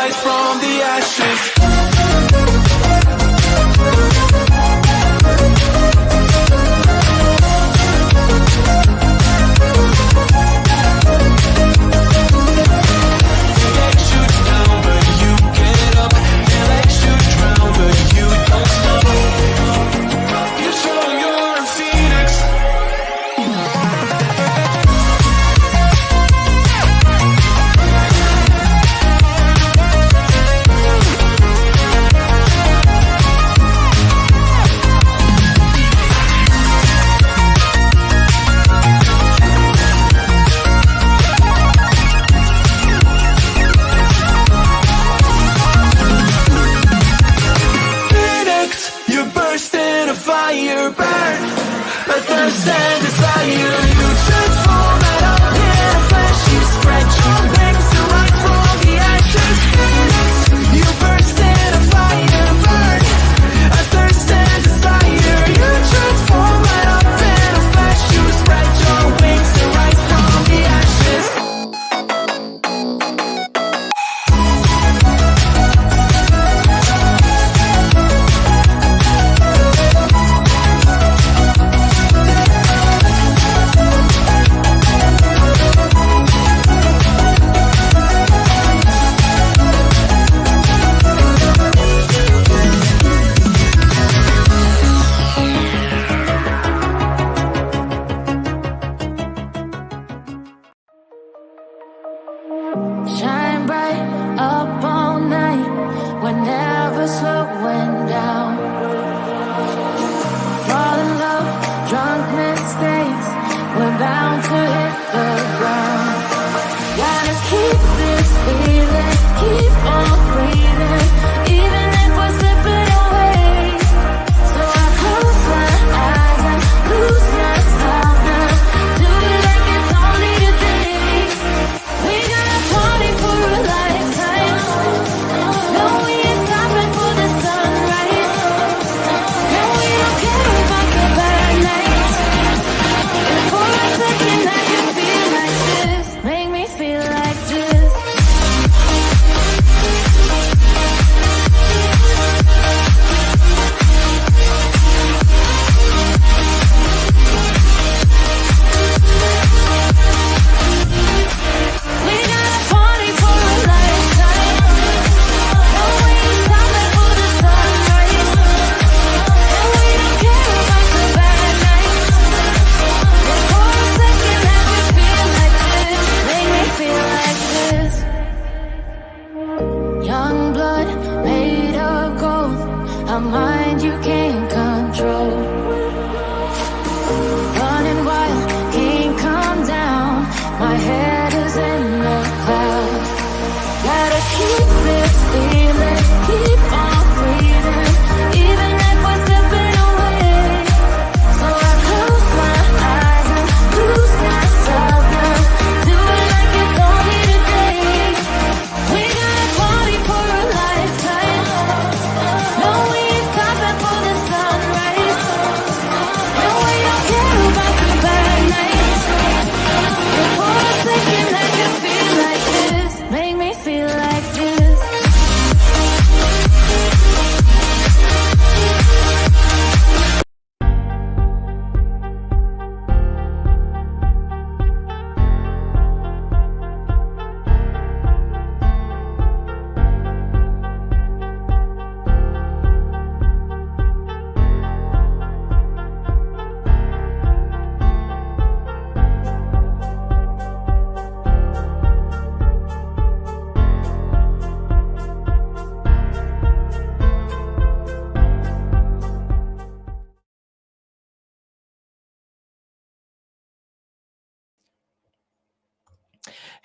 rise from the ashes.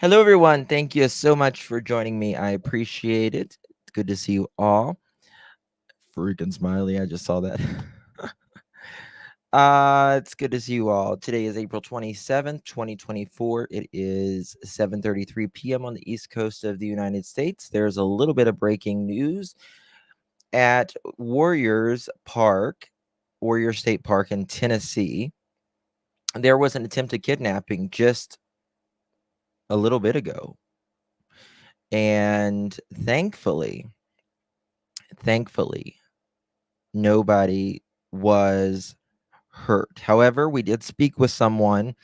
Hello, everyone. Thank you so much for joining me. I appreciate it. It's good to see you all. Freaking smiley. I just saw that. It's good to see you all. Today is April 27th, 2024. It is 7:33 p.m. on the East Coast of the United States. There's a little bit of breaking news at Warrior State Park in Tennessee. There was an attempted kidnapping just a little bit ago. And thankfully, nobody was hurt. However, we did speak with someone,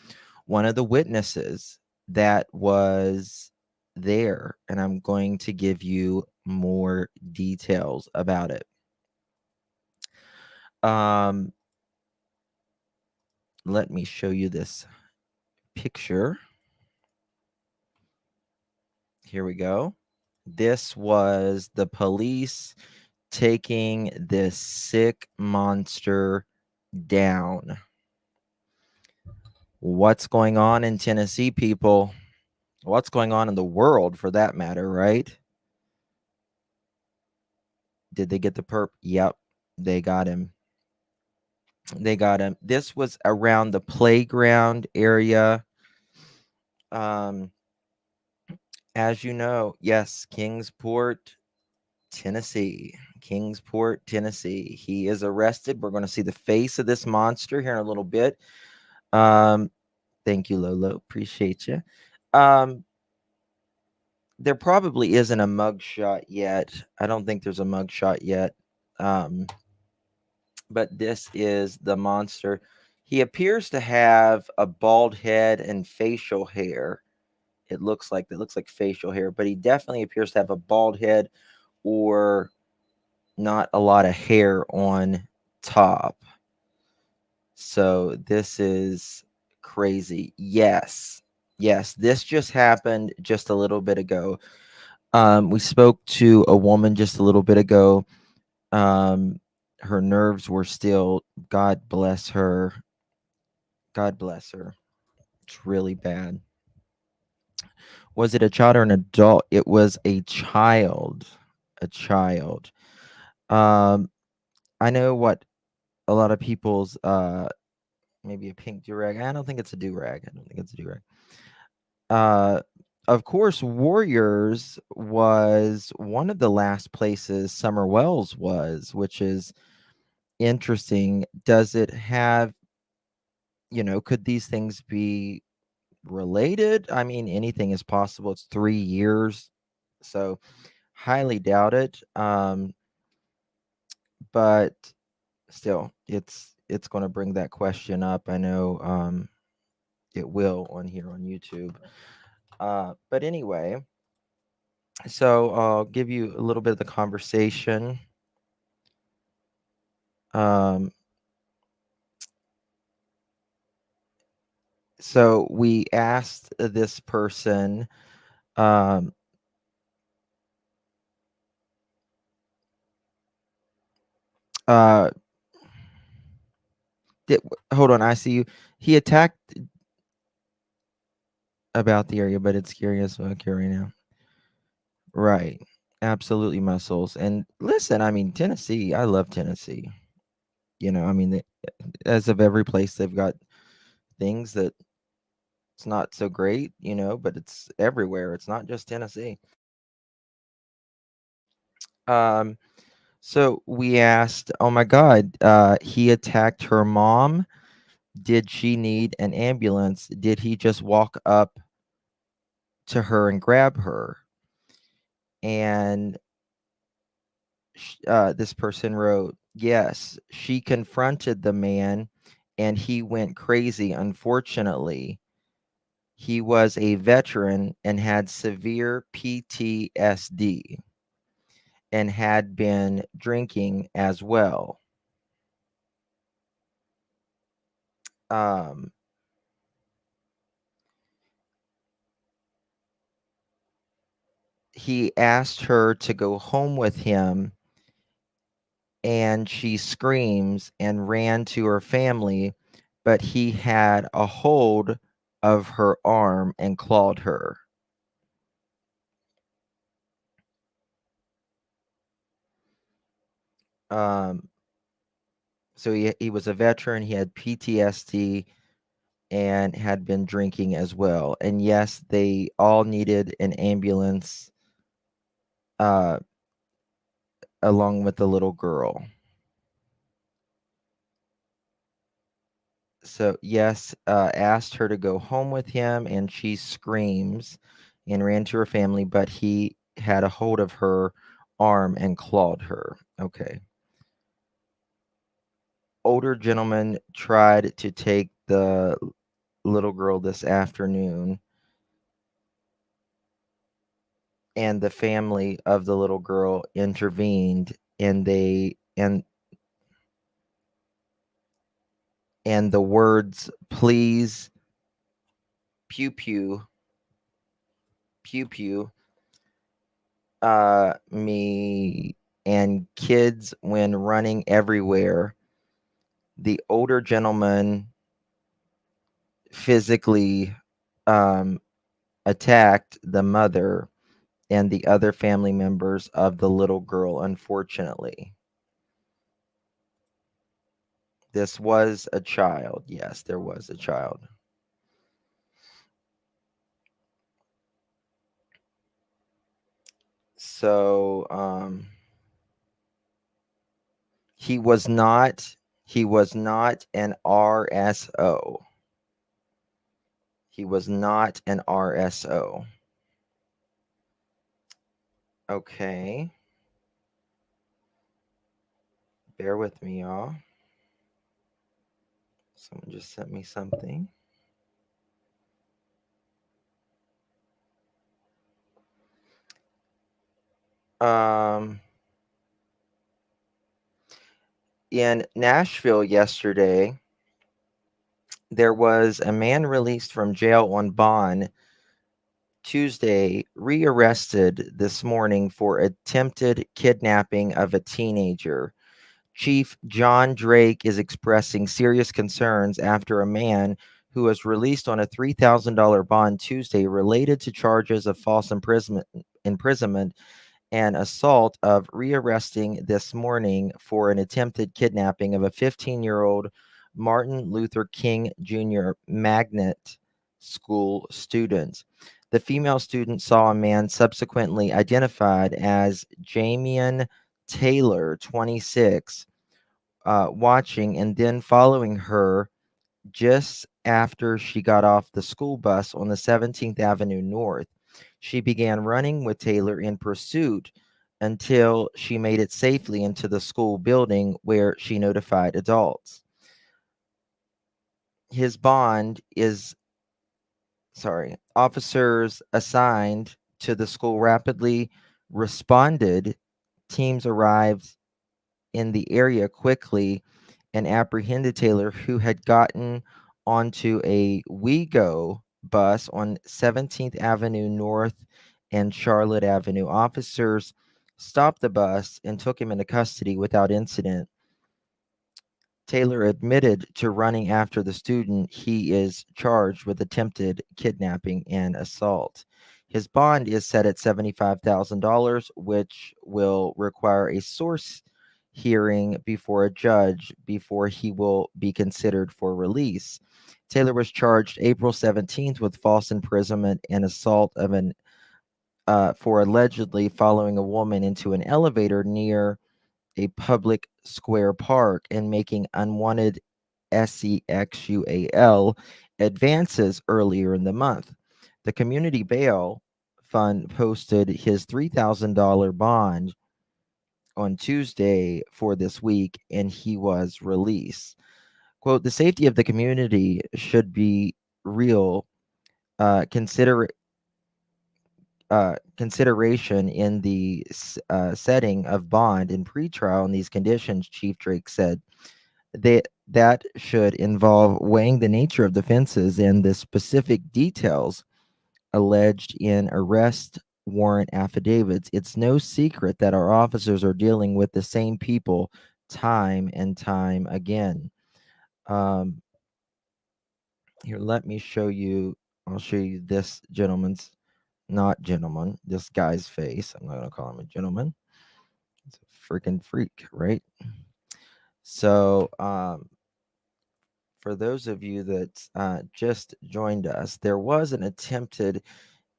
one of the witnesses that was there, and I'm going to give you more details about it. Um, let me show you this picture. Here we go. This was the police taking this sick monster down. What's going on in Tennessee, people? What's going on in the world for that matter, right? Did they get the perp? Yep, they got him. They got him. This was around the playground area. Um, as you know, yes, Kingsport, Tennessee. Kingsport, Tennessee. He is arrested. We're going to see the face of this monster here in a little bit. Thank you, Lolo. Appreciate you. There probably isn't a mugshot yet. I don't think there's a mugshot yet. But this is the monster. He appears to have a bald head and facial hair. It looks like facial hair, but he definitely appears to have a bald head or not a lot of hair on top. So this is crazy. Yes. Yes, this just happened just a little bit ago. We spoke to a woman just a little bit ago. Her nerves were still, God bless her. God bless her. It's really bad. Was it a child or an adult? It was a child. A child. I know what a lot of people's maybe a pink do-rag. I don't think it's a do-rag. I don't think it's a do-rag. Of course, Warriors was one of the last places Summer Wells was, which is interesting. Does it have, could these things be related? I mean, anything is possible. It's 3 years, so highly doubt it. But still, it's going to bring that question up. I know it will on here on YouTube. But anyway, so I'll give you a little bit of the conversation. So we asked this person, um, uh, hold on, I see you. He attacked about the area, but it's curious. Okay, right now. Right. Absolutely muscles. And listen, I mean, Tennessee, I love Tennessee. I mean, as of every place, they've got things that it's not so great, but it's everywhere. It's not just Tennessee. Um, so we asked, oh my God, he attacked her mom. Did she need an ambulance? Did he just walk up to her and grab her? And this person wrote, yes, she confronted the man and he went crazy. Unfortunately, he was a veteran and had severe PTSD and had been drinking as well. Um, he asked her to go home with him and she screams and ran to her family, but he had a hold of her arm and clawed her. Um, so he was a veteran, he had PTSD and had been drinking as well. And yes, they all needed an ambulance uh, along with the little girl. So yes, asked her to go home with him and she screams and ran to her family, but he had a hold of her arm and clawed her. Okay. Older gentleman tried to take the little girl this afternoon, and the family of the little girl intervened, and the words please, pew pew, pew pew, me, and kids when running everywhere. The older gentleman physically um, attacked the mother and the other family members of the little girl, unfortunately. This was a child. Yes, there was a child. So he was not an RSO. He was not an RSO. Okay. Bear with me, y'all. Someone just sent me something. Um in Nashville yesterday, there was a man released from jail on bond Tuesday, rearrested this morning for attempted kidnapping of a teenager. Chief John Drake is expressing serious concerns after a man who was released on a $3,000 bond Tuesday related to charges of false imprisonment and assault of rearresting this morning for an attempted kidnapping of a 15-year-old Martin Luther King Jr. magnet school student. The female student saw a man subsequently identified as Jamian Taylor, 26, watching and then following her just after she got off the school bus on the 17th Avenue North. She began running with Taylor in pursuit until she made it safely into the school building where she notified adults. His bond is, officers assigned to the school rapidly responded. Teams arrived in the area quickly and apprehended Taylor, who had gotten onto a WeGo bus on 17th Avenue North and Charlotte Avenue. Officers stopped the bus and took him into custody without incident. Taylor admitted to running after the student. He is charged with attempted kidnapping and assault. His bond is set at $75,000, which will require a source hearing before a judge before he will be considered for release. Taylor was charged April 17th with false imprisonment and assault of an for allegedly following a woman into an elevator near a public square park and making unwanted SEXUAL advances earlier in the month. The Community Bail Fund posted his $3,000 bond on Tuesday for this week, and he was released. Quote, the safety of the community should be real consideration in the setting of bond and pretrial in these conditions, Chief Drake said. That should involve weighing the nature of the offenses and the specific details alleged in arrest warrant affidavits. It's no secret that our officers are dealing with the same people time and time again. Um, Here, let me show you. I'll show you this gentleman's, not gentleman, this guy's face. I'm not going to call him a gentleman. It's a freaking freak, right? So, for those of you that just joined us, there was an attempted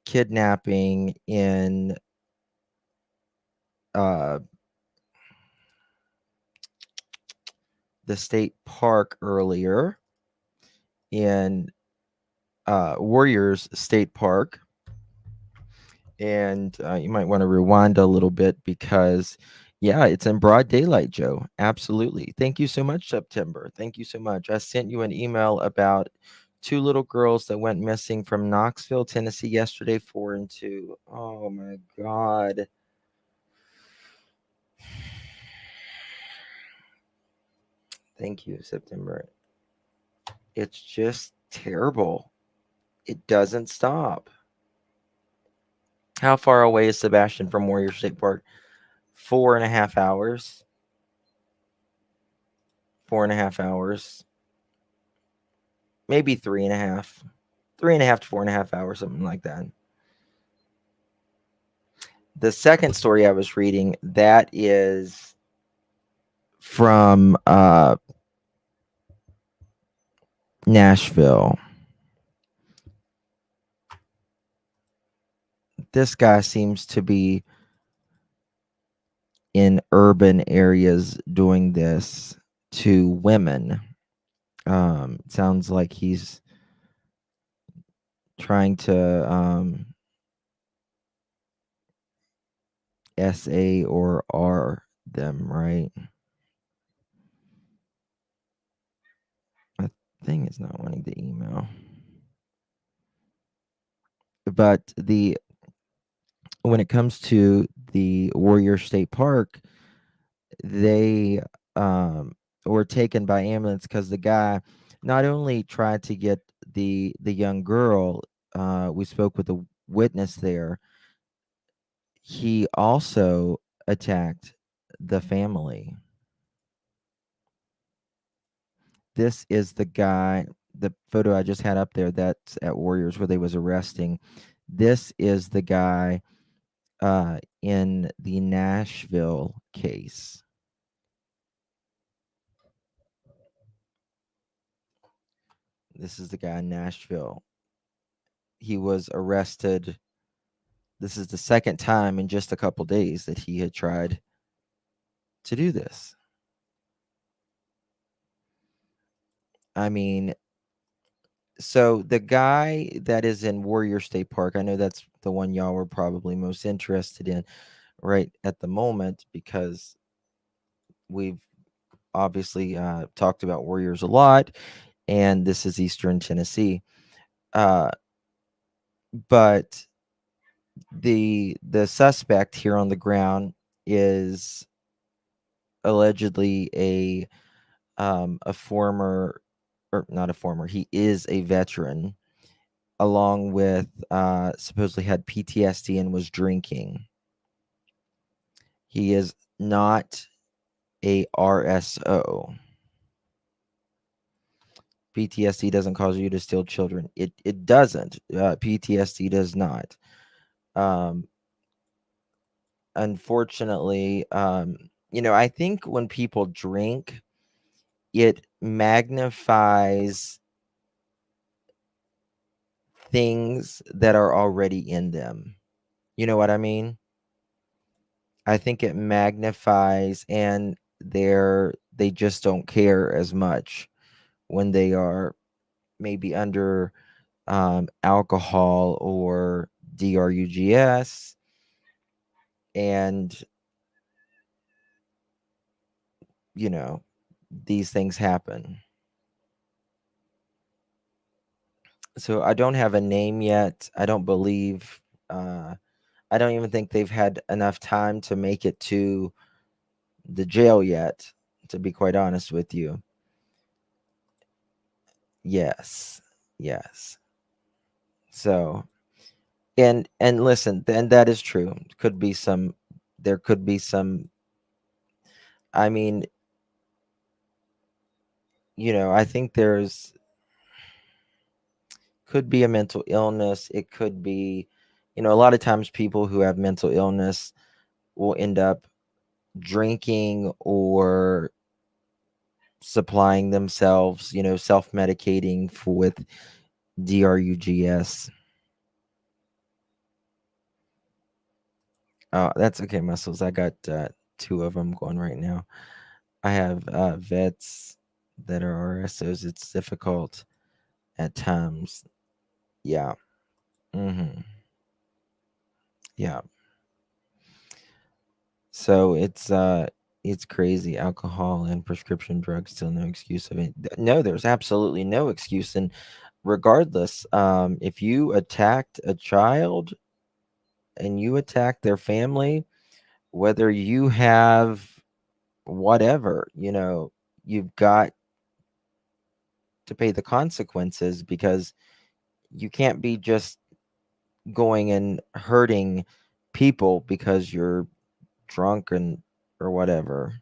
kidnapping in uh, the state park earlier in Warriors State Park. And you might want to rewind a little bit because, yeah, it's in broad daylight, Joe. Absolutely. Thank you so much, September. Thank you so much. I sent you an email about two little girls that went missing from Knoxville, Tennessee yesterday, 4 and 2. Oh my God. Thank you, September. It's just terrible. It doesn't stop. How far away is Sebastian from Warrior State Park? 4.5 hours. 4.5 hours. Maybe 3.5. 3.5 to 4.5 hours, something like that. The second story I was reading, that is from Nashville. This guy seems to be in urban areas doing this to women. Sounds like he's trying to SA or R them, right? My thing is not wanting the email. But when it comes to the Warrior State Park, they were taken by ambulance because the guy not only tried to get the young girl, we spoke with a witness there, he also attacked the family. This is the guy, the photo I just had up there, that's at Warriors where they was arresting. This is the guy in the Nashville case. This is the guy in Nashville. He was arrested. This is the second time in just a couple days that he had tried to do this. I mean, so the guy that is in Warrior State Park, I know that's the one y'all were probably most interested in right at the moment because we've obviously talked about Warriors a lot, and this is Eastern Tennessee. But the suspect here on the ground is allegedly a former, or not a former, he is a veteran, along with supposedly had PTSD and was drinking. He is not a RSO. PTSD doesn't cause you to steal children. It doesn't. PTSD does not. Um, Unfortunately, I think when people drink, it magnifies things that are already in them. You know what I mean? I think it magnifies, and they just don't care as much when they are maybe under alcohol or drugs, and these things happen. So I don't have a name yet. I don't believe. I don't even think they've had enough time to make it to the jail yet, to be quite honest with you. Yes. Yes. So, and listen, and that is true. Could be some There could be some, I mean, I think there's could be a mental illness. It could be, a lot of times people who have mental illness will end up drinking or supplying themselves, self-medicating with drugs. Oh, that's okay, Muscles. I got two of them going right now. I have vets that are RSOs. It's difficult at times. Yeah. hmm Yeah. So it's crazy. Alcohol and prescription drugs, still no excuse. I mean, no, there's absolutely no excuse. And regardless, if you attacked a child and you attack their family, whether you have whatever, you've got to pay the consequences, because you can't be just going and hurting people because you're drunk and or whatever.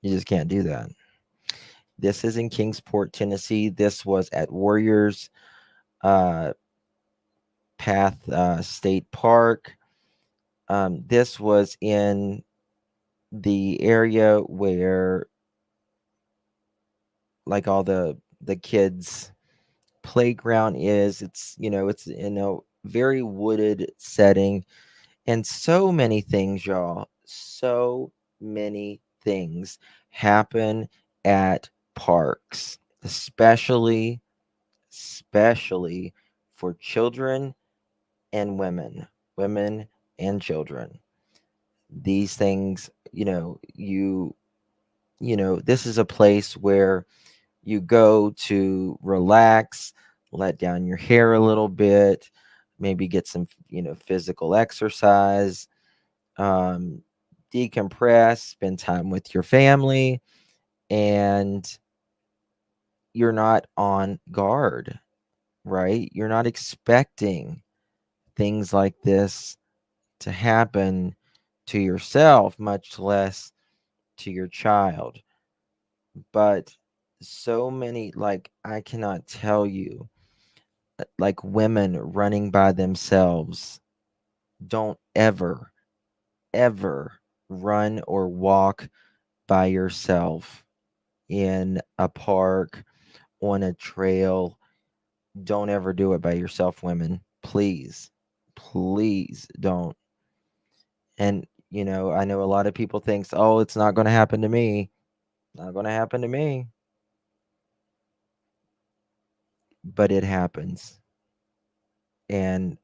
You just can't do that. This is in Kingsport, Tennessee. This was at Warriors uh, Path State Park. This was in the area where, like, all the kids' playground is. It's in a very wooded setting, and so many things, y'all. So many things happen at parks, especially for children and women and children. These things, this is a place where you go to relax, let down your hair a little bit, maybe get some, physical exercise, um, decompress, spend time with your family, and you're not on guard, right? You're not expecting things like this to happen to yourself, much less to your child. But so many, like, I cannot tell you, like, women running by themselves. Don't ever run or walk by yourself in a park, on a trail. Don't ever do it by yourself, women. Please don't. And I know a lot of people thinks, oh, it's not going to happen to me. Not going to happen to me. But it happens. And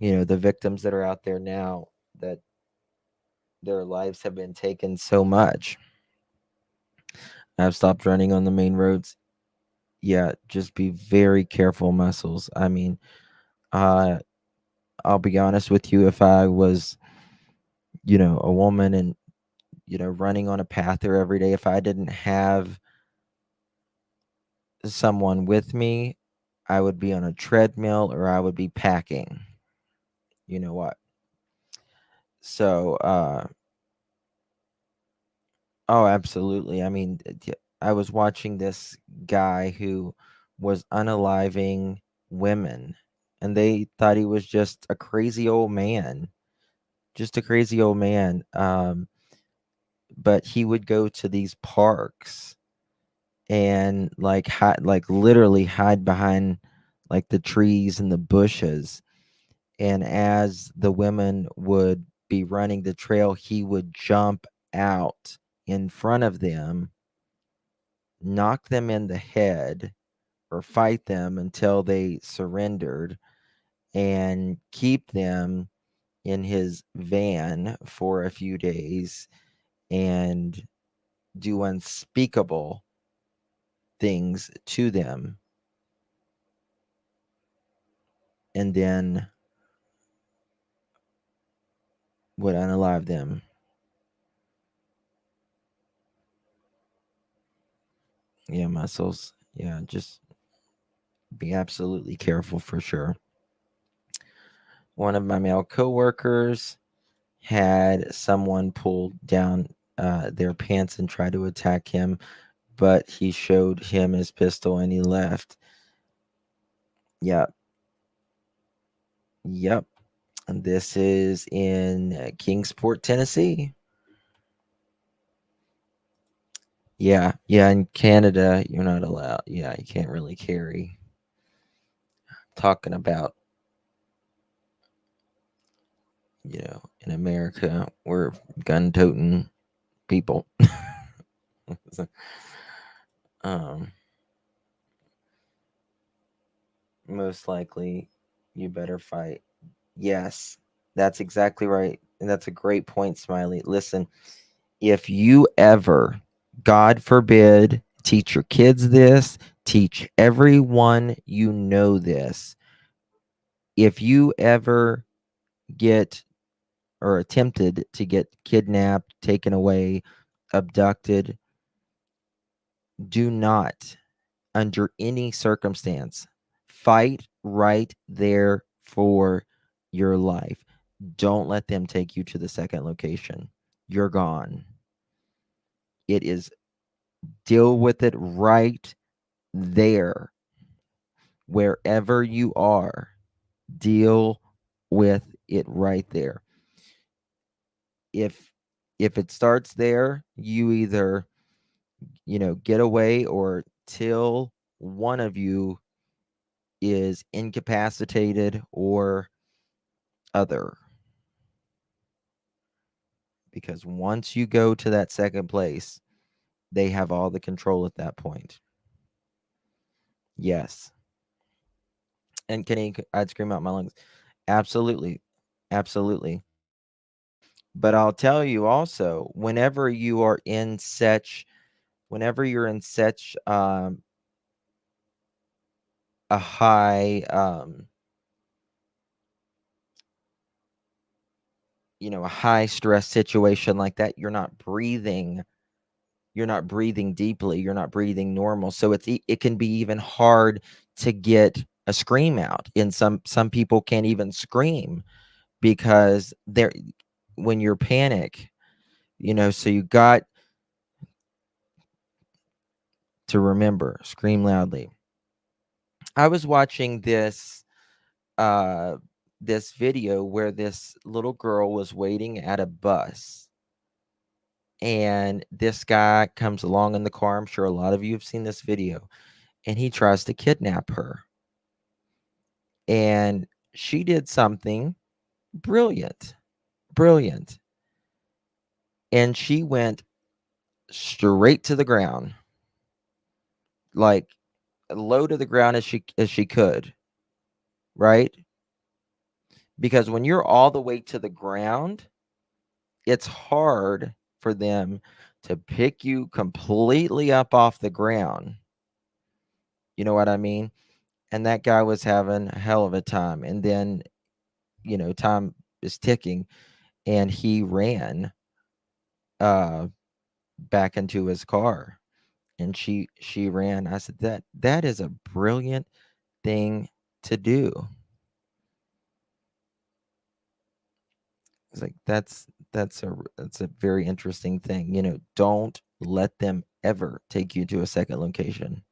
the victims that are out there now, that their lives have been taken so much. I've stopped running on the main roads. Yeah, just be very careful, muscles. I mean, uh I'll be honest with you, if I was, a woman and, running on a path there every day, if I didn't have someone with me, I would be on a treadmill or I would be packing. You know what? So, oh, absolutely. I mean, I was watching this guy who was unaliving women, and they thought he was just a crazy old man, just a crazy old man. But he would go to these parks and, like, hide, like, literally hide behind, like, the trees and the bushes. And as the women would be running the trail, he would jump out in front of them, knock them in the head, or fight them until they surrendered, and keep them in his van for a few days, and do unspeakable things to them, and then would unalive them. Yeah, muscles. Yeah, just be absolutely careful for sure. One of my male coworkers had someone pull down their pants and try to attack him, but he showed him his pistol and he left. Yep. Yep. And this is in Kingsport, Tennessee. Yeah. Yeah. In Canada, you're not allowed. Yeah. You can't really carry. Talking about, in America, we're gun toting people. So, um, most likely, you better fight. Yes. That's exactly right. And that's a great point, Smiley. Listen, if you ever, God forbid, teach your kids this, teach everyone you know this. If you ever get or attempted to get kidnapped, taken away, abducted, do not, under any circumstance, fight right there for your life. Don't let them take you to the second location. You're gone. It is, deal with it right there, wherever you are. Deal with it right there. If it starts there, you either, get away, or till one of you is incapacitated or other. Because once you go to that second place, they have all the control at that point. Yes. And I'd scream out my lungs. Absolutely. Absolutely. But I'll tell you also, whenever you're in such a high, a high stress situation like that, you're not breathing. You're not breathing deeply. You're not breathing normal. So it can be even hard to get a scream out. And some people can't even scream because they're when you're panic. So you got to remember, scream loudly. I was watching uh this video where this little girl was waiting at a bus, and this guy comes along in the car. I'm sure a lot of you have seen this video, and he tries to kidnap her. And she did something brilliant, brilliant. And she went straight to the ground, like low to the ground as she could, right? Because when you're all the way to the ground, it's hard for them to pick you completely up off the ground. You know what I mean? And that guy was having a hell of a time. And then, time is ticking, and he ran uh back into his car, and she ran. I said, that is a brilliant thing to do. It's like that's a very interesting thing. Don't let them ever take you to a second location.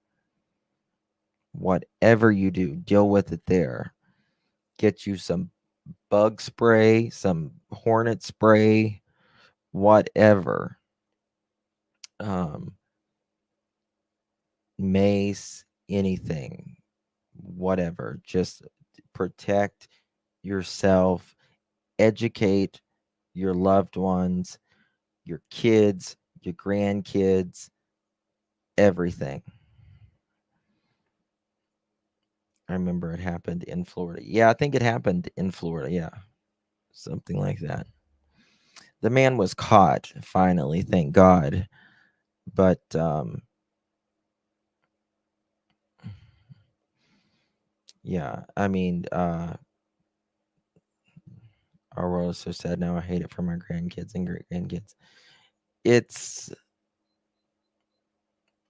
Whatever you do, deal with it there. Get you some bug spray, some hornet spray, whatever. Um, Mace, anything, whatever. Just protect yourself, educate your loved ones, your kids, your grandkids, everything. I remember it happened in Florida. Yeah, I think it happened in Florida. Yeah, something like that. The man was caught finally, thank God. But yeah, I mean, our world is so sad now. I hate it for my grandkids and great grandkids. It's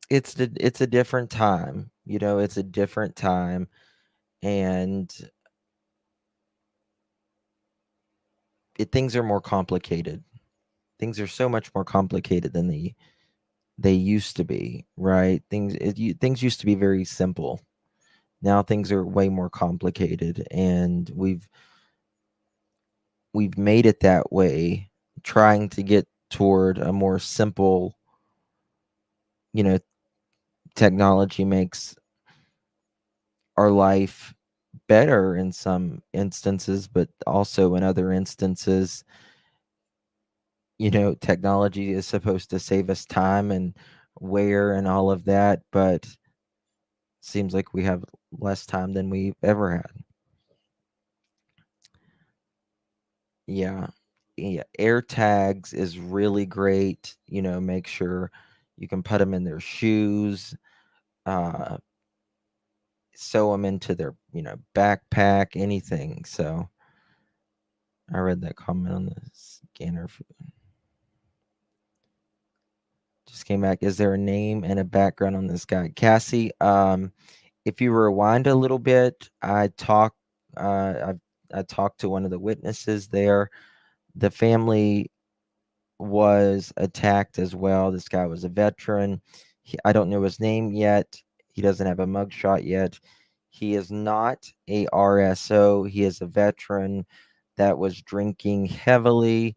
it's a different time. It's a different time, and things are more complicated. Things are so much more complicated than they used to be, right? Things used to be very simple. Now things are way more complicated, and we've made it that way, trying to get toward a more simple, you know, technology makes our life better in some instances, but also in other instances, technology is supposed to save us time and wear and all of that, but seems like we have less time than we've ever had. Yeah. Yeah. Air tags is really great. Make sure you can put them in their shoes, uh, sew them into their, backpack, anything. So I read that comment on the scanner. Just came back. Is there a name and a background on this guy? Cassie, if you rewind a little bit, uh, I talked to one of the witnesses there. The family was attacked as well. This guy was a veteran. I don't know his name yet. He doesn't have a mugshot yet. He is not a RSO. He is a veteran that was drinking heavily,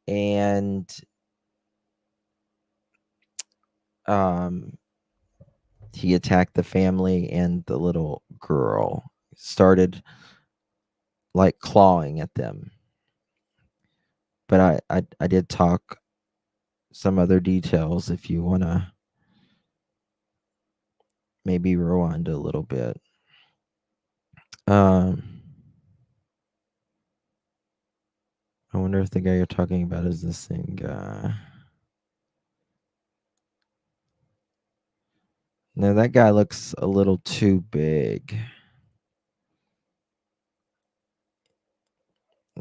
and um, he attacked the family, and the little girl started like clawing at them. But I did talk some other details if you want to maybe rewind a little bit. Um, I wonder if the guy you're talking about is the same guy. No, that guy looks a little too big.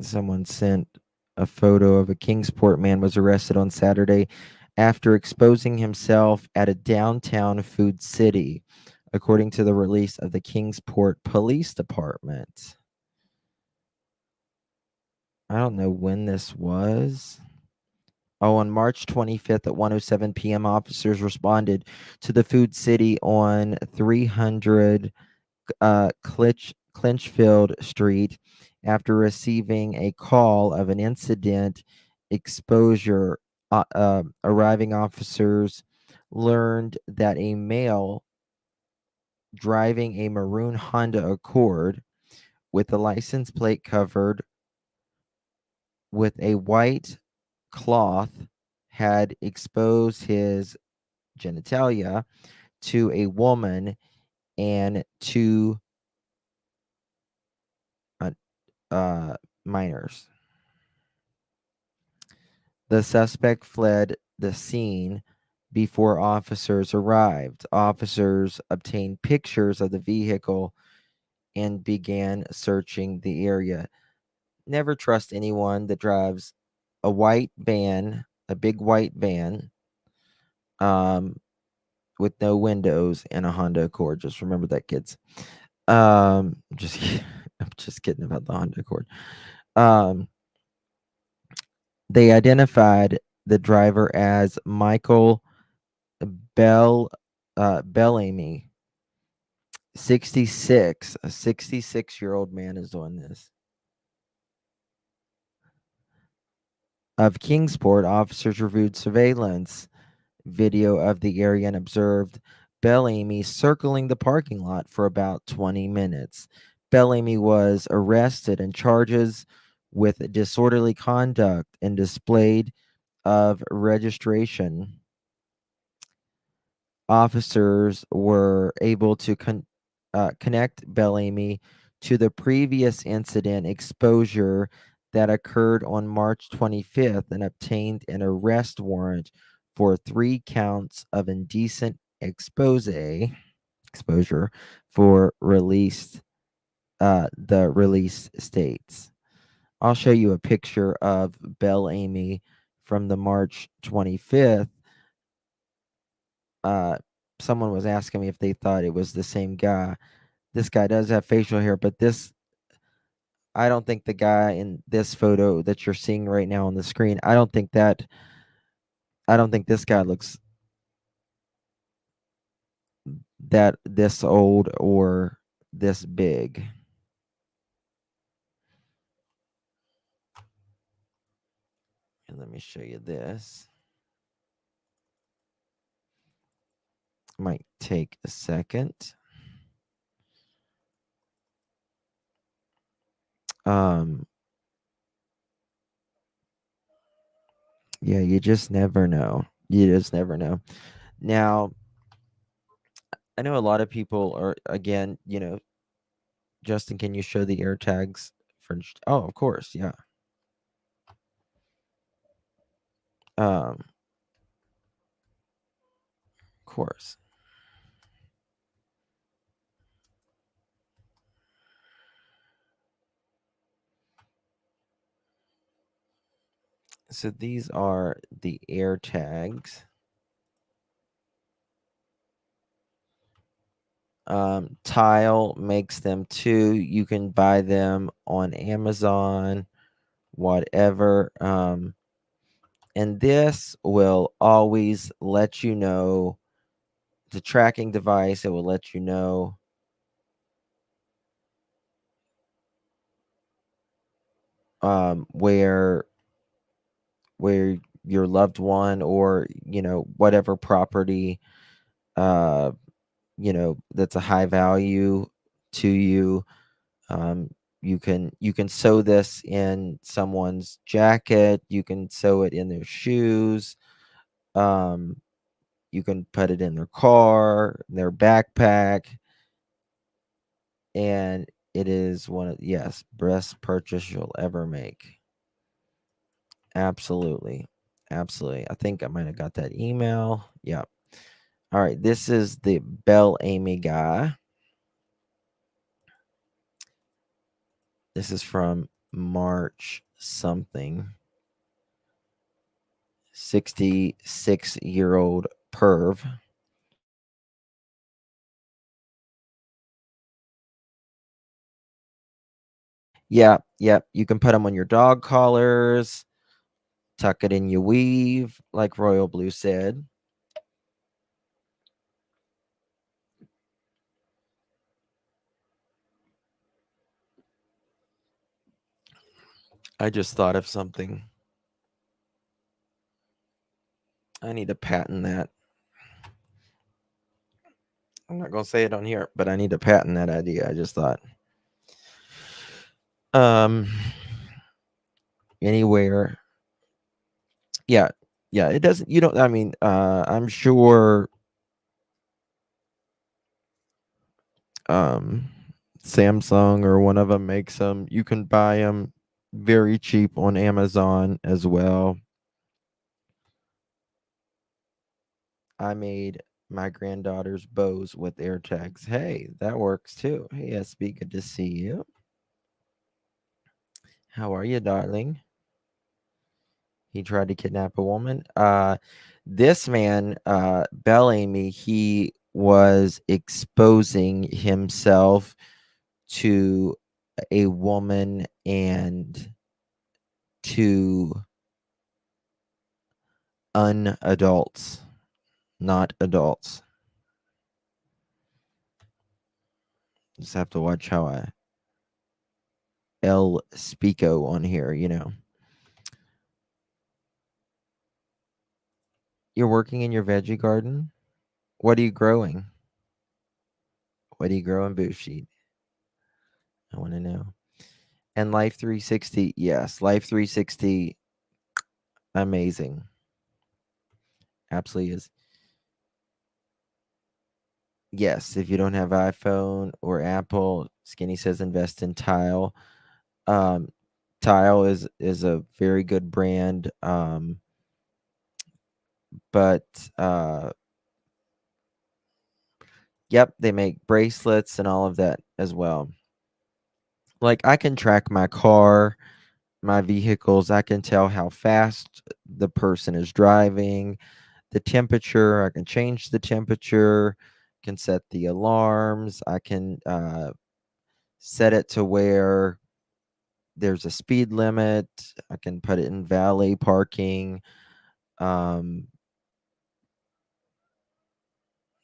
Someone sent a photo of a Kingsport man was arrested on Saturday after exposing himself at a downtown food city, according to the release of the Kingsport Police Department. I don't know when this was. Oh, on March 25th at 1:07 p.m., officers responded to the food city on 300 Clinchfield Street after receiving a call of an incident exposure. Arriving officers learned that a male driving a maroon Honda Accord with the license plate covered with a white cloth had exposed his genitalia to a woman and two uh, minors. The suspect fled the scene before officers arrived. Officers obtained pictures of the vehicle and began searching the area. Never trust anyone that drives a white van, a big white van, um, with no windows and a Honda Accord. Just remember that, kids. Just I'm just kidding about the Honda Accord. Um, they identified the driver as Michael Bellamy, 66. A 66-year-old man is doing this. Of Kingsport, officers reviewed surveillance video of the area and observed Bellamy circling the parking lot for about 20 minutes. Bellamy was arrested and charges with disorderly conduct and displayed of registration. Officers were able to connect Bellamy to the previous incident exposure that occurred on March 25th and obtained an arrest warrant for 3 counts of indecent exposure for the release states. I'll show you a picture of Bellamy from the March 25th. Someone was asking me if they thought it was the same guy. This guy does have facial hair, but I don't think the guy in this photo that you're seeing right now on the screen, I don't think this guy looks that this old or this big. And let me show you this. Might take a second. Yeah, you just never know. You just never know. Now, I know a lot of people are, again, Justin, can you show the air tags for? Oh, of course, yeah. Of course. So these are the air tags. Tile makes them too. You can buy them on Amazon, whatever. And this will always let you know, the tracking device. It will let you know where your loved one, or whatever property that's a high value to you. You can sew this in someone's jacket. You can sew it in their shoes. You can put it in their car, their backpack, and it is one of, yes, best purchase you'll ever make. Absolutely. Absolutely. I think I might have got that email. Yeah. All right. This is the Bellamy guy. This is from March something. 66-year-old perv. Yeah. You can put them on your dog collars, tuck it in your weave, like Royal Blue said. I just thought of something. I need to patent that. I'm not going to say it on here, but I need to patent that idea. I just thought. Anywhere. Yeah. It doesn't, I mean, I'm sure Samsung or one of them makes them. You can buy them very cheap on Amazon as well. I made my granddaughter's bows with air tags. Hey, that works too. Hey, SB, good to see you. How are you, darling? He tried to kidnap a woman. This man, Bellamy, he was exposing himself to a woman and to unadults, not adults. Just have to watch how I El Spico on here, You're working in your veggie garden? What are you growing? What do you grow in Bushi? I want to know. And Life 360, yes, Life 360, amazing. Absolutely is. Yes, if you don't have iPhone or Apple, Skinny says invest in Tile. Tile is a very good brand. But yep, they make bracelets and all of that as well. Like, I can track my car, my vehicles. I can tell how fast the person is driving, the temperature. I can change the temperature, can set the alarms. I can set it to where there's a speed limit. I can put it in valet parking.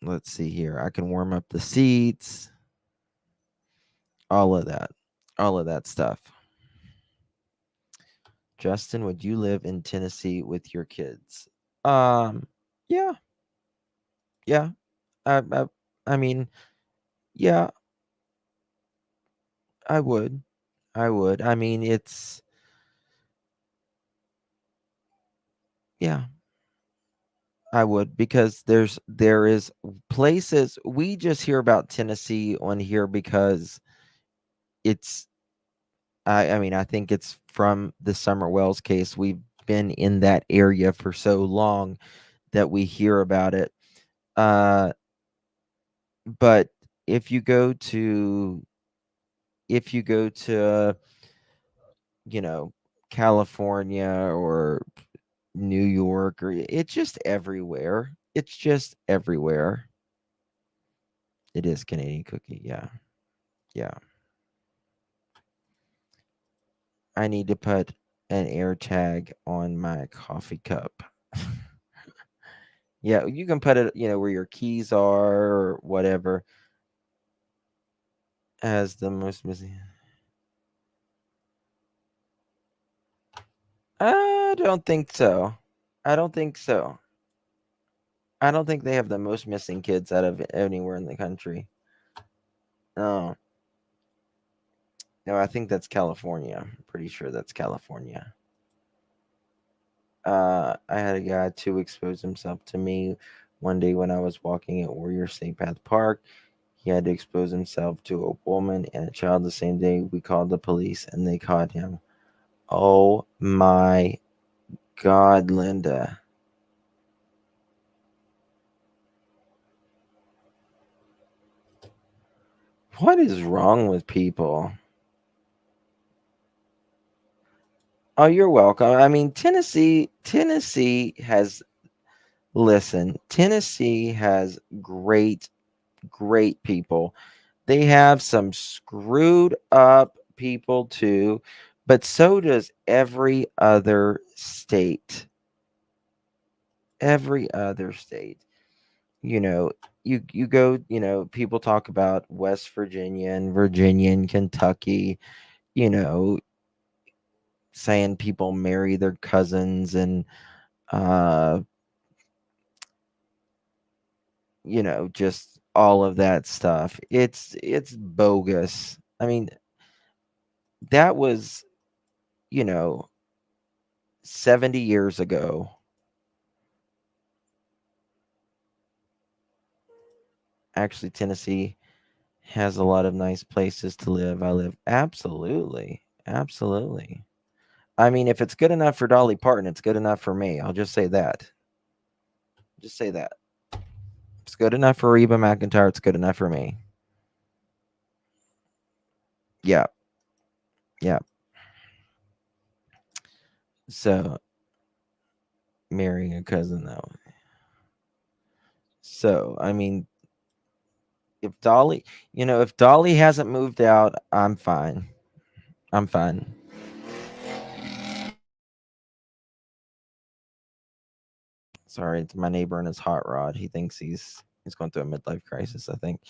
Let's see here. I can warm up the seats. All of that. All of that stuff. Justin, would you live in Tennessee with your kids? Yeah. Yeah. I mean, yeah, I would. I would. I mean, yeah, I would, because there is places we just hear about Tennessee on here because it's I mean, I think it's from the Summer Wells case. We've been in that area for so long that we hear about it. Uh, but if you go to if you go to you know California or New York, or it's just everywhere. It's just everywhere. It is Canadian cookie. Yeah. Yeah. I need to put an air tag on my coffee cup. Yeah, you can put it, where your keys are or whatever, as the most missing. I don't think so. I don't think so. I don't think they have the most missing kids out of anywhere in the country. No. No, I think that's California. I'm pretty sure that's California. I had a guy to expose himself to me one day when I was walking at Warrior State Path Park. He had to expose himself to a woman and a child the same day. We called the police and they caught him. Oh my God, Linda. What is wrong with people? Oh, you're welcome. I mean, Tennessee has, listen, Tennessee has great people. They have some screwed up people too, but so does every other state. Every other state. You know, you go, people talk about West Virginia and Virginia and Kentucky, you know, saying people marry their cousins and uh just all of that stuff. It's bogus. I mean, that was, you know, 70 years ago. Actually, Tennessee has a lot of nice places to live. I live absolutely. Absolutely. I mean, if it's good enough for Dolly Parton, it's good enough for me. I'll just say that. Just say that. It's good enough for Reba McEntire. It's good enough for me. Yeah. Yeah. So, marrying a cousin, though. So, I mean, if Dolly hasn't moved out, I'm fine. I'm fine. Sorry, it's my neighbor and his hot rod. He thinks he's going through a midlife crisis, I think.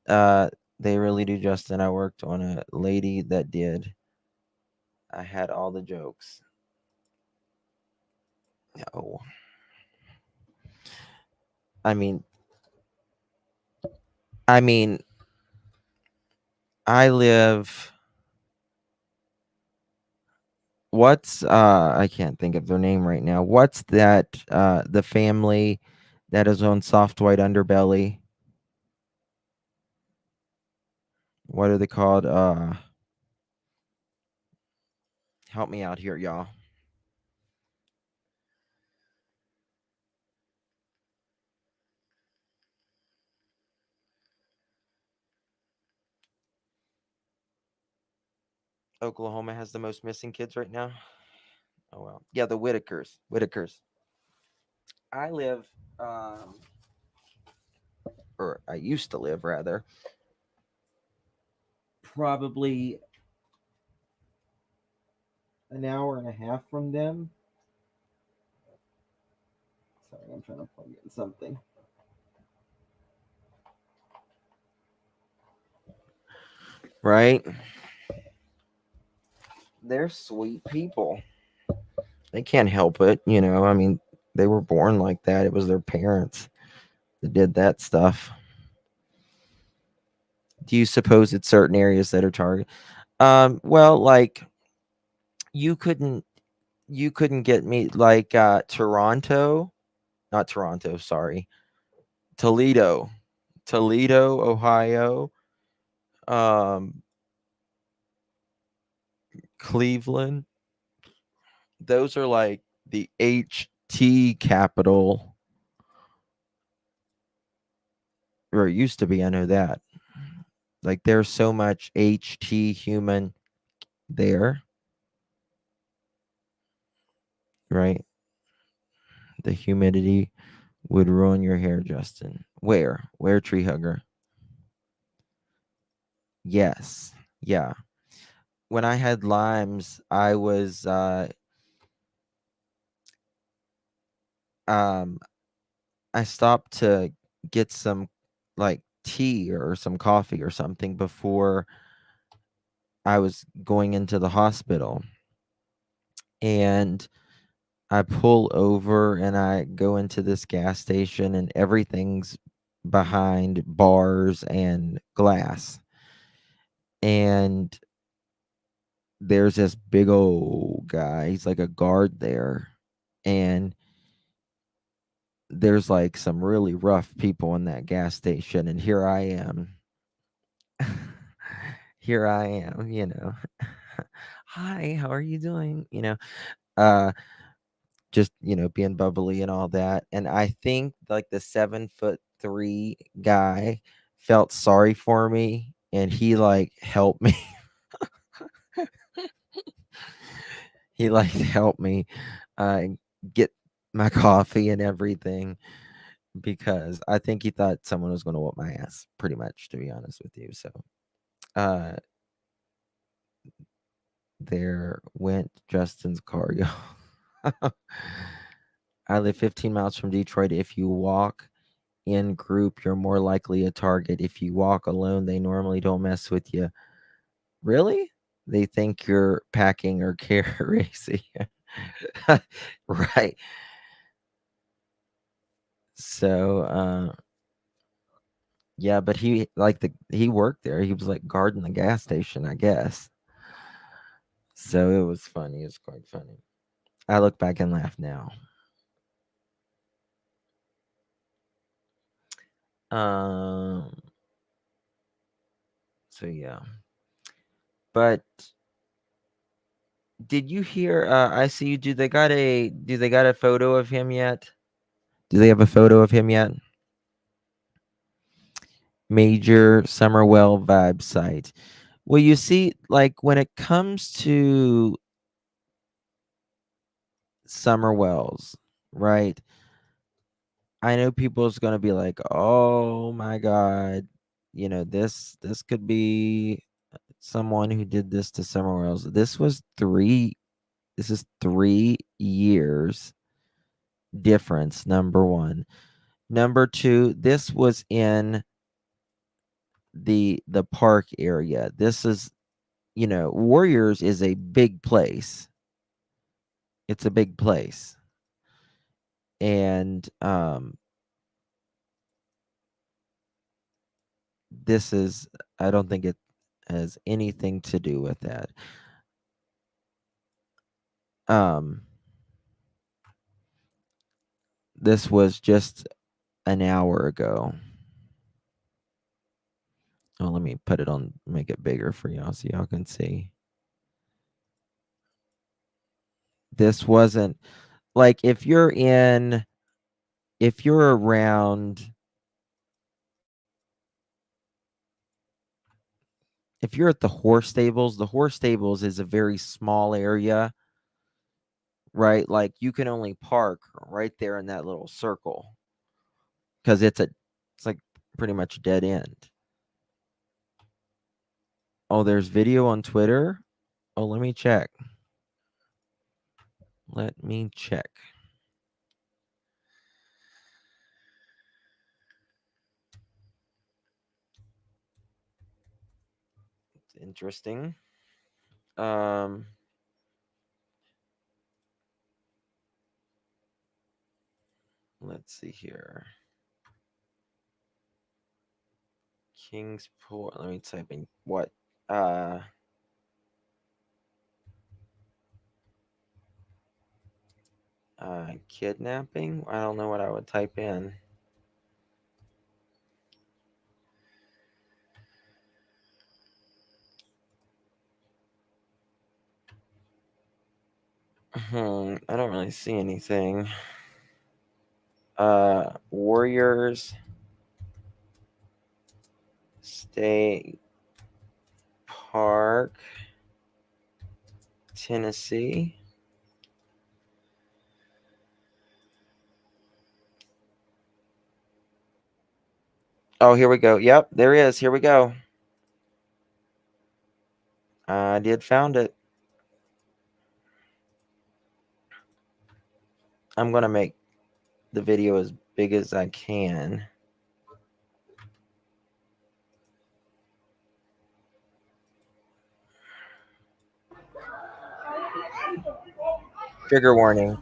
Uh, they really do, Justin. I worked on a lady that did. I had all the jokes. No. I mean, I mean, I live. What's I can't think of their name right now. What's that the family that is on Soft White Underbelly? What are they called? Help me out here, y'all. Oklahoma has the most missing kids right now. Oh well. Yeah, the Whitakers. Whitakers. I live or I used to live rather, probably an hour and a half from them. Sorry, I'm trying to plug in something. Right? They're sweet people. They can't help it, I mean, they were born like that. It was their parents that did that stuff. Do you suppose it's certain areas that are targeted? Well, like you couldn't get me like Toronto, not Toronto, sorry. Toledo. Toledo, Ohio. Um Cleveland, those are like the HT capital, or it used to be. I know that. Like there's so much HT human there, right? The humidity would ruin your hair, Justin. Where tree hugger? Yes. Yeah. When I had limes, I was um I stopped to get some like tea or some coffee or something before I was going into the hospital. And I pull over and I go into this gas station and everything's behind bars and glass. And there's this big old guy. He's like a guard there. And there's like some really rough people in that gas station. And here I am. Here I am, Hi, how are you doing? Uh just, being bubbly and all that. And I think like the 7'3" guy felt sorry for me and he like helped me. He like helped me uh get my coffee and everything because I think he thought someone was gonna whoop my ass, pretty much, to be honest with you. So uh there went Justin's car, yo. I live 15 miles from Detroit. If you walk in group, you're more likely a target. If you walk alone, they normally don't mess with you. Really? They think you're packing or racing. Right. So yeah, but he worked there. He was like guarding the gas station, I guess. So it was funny. It was quite funny. I look back and laugh now. Um so yeah. But did you hear I see you do they got a photo of him yet? Do they have a photo of him yet? Major Summerwell vibe site. Well, you see, like when it comes to Summerwells, right? I know people's gonna be like, "Oh my God, this could be someone who did this to Summerwells." This is 3 years difference. Number one. Number two, this was in the park area. This is, Warriors is a big place. It's a big place. And this is I don't think it has anything to do with that. Um this was just an hour ago. Oh, let me put it on, make it bigger for y'all so y'all can see. This wasn't like if you're around if you're at the horse stables is a very small area, right? Like you can only park right there in that little circle because it's like pretty much dead end. Oh, there's video on Twitter. Oh, let me check. Let me check. It's interesting. Um, let's see here. Kingsport. Let me type in what? Kidnapping. I don't know what I would type in. I don't really see anything. Warriors State Park, Tennessee. Oh, here we go. Yep, there is. Here we go. I did found it. I'm going to make the video as big as I can. Trigger warning.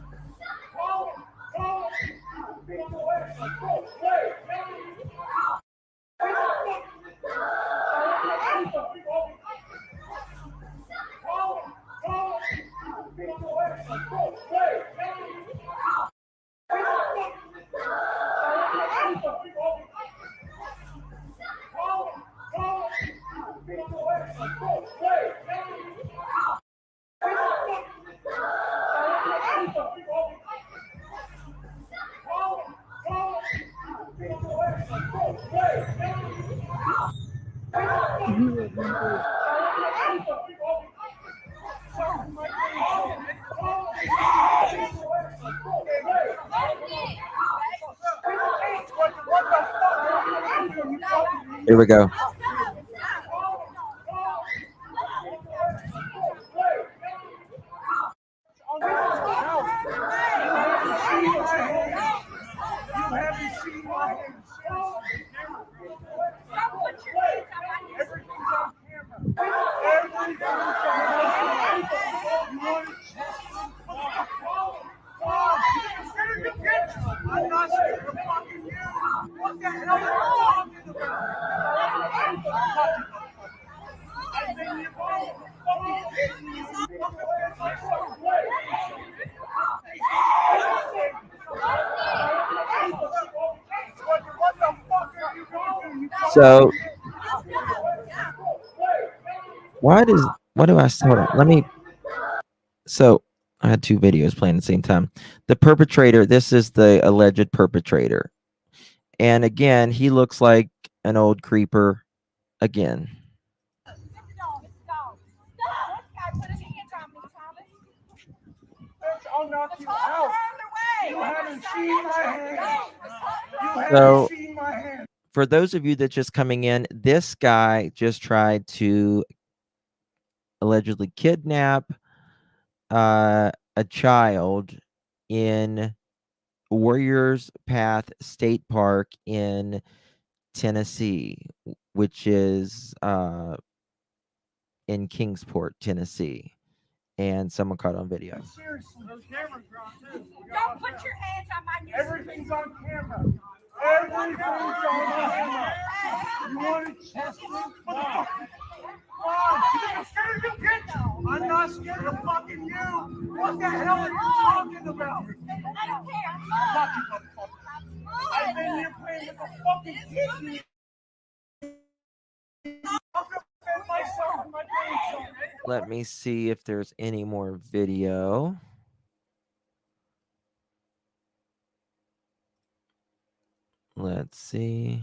Here we go. So what do I hold on, let me, so I had two videos playing at the same time. The perpetrator, this is the alleged perpetrator. And again, he looks like an old creeper again. I'll knock you out. You haven't seen my hand. You haven't So seen my hand. for those of you that just coming in, this guy just tried to allegedly kidnap a child in Warriors Path State Park in Tennessee, which is in Kingsport, Tennessee. And someone caught it on video. Seriously, those cameras are on too. Don't put your hands on my neck. Everything's on camera. Everything's on camera. You want to test me? Mom, I'm scared of you, kid. I'm not scared of fucking you. What the hell are you talking about? I don't care. Fuck you, motherfucker. I've been here playing with the fucking kids. I'm gonna defend myself and my grandson. Let me see if there's any more video. Let's see.